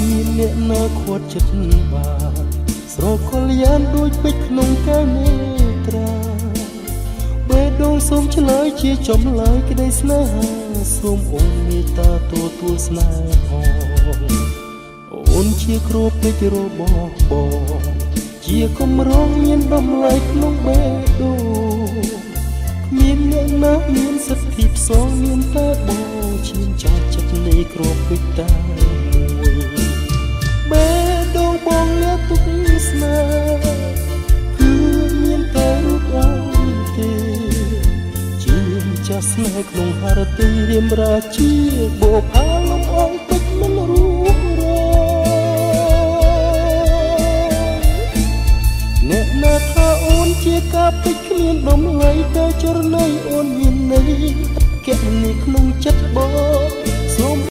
មានអ្នកណាខួតចិត្តបានស្រកលយ៉ានដូចពេជ្រក្នុងកែវនេត្រាបេះដូងសូមឆ្លើយជាចម្លើយក្តីស្នេហាសូមអូនមេត្តាទទួលស្នេហាអូនជាគ្រូពេជ្ររបស់បងជាគម្រោងមានតម្លៃក្នុងបេះដូងគ្មានអ្នកណាមានសិទ្ធិផ្សងមានតែបងឈាមចាស់ចិត្តនៃគ្រូពេជ្រតែបេះដូងបងលាទុកស្នេហ៍គឺមានតែរូបអូនទេជាចាស់ស្នេហ៍ក្នុងហរទីរៀមរាជាបោផាលំអងពេជ្រមិនរូបរងអ្នកណាថាអូនជាការពេជ្រគ្មានតម្លៃតែចរណៃអូនមានន័យអត់កែនេះក្នុងចិត្តបងសូម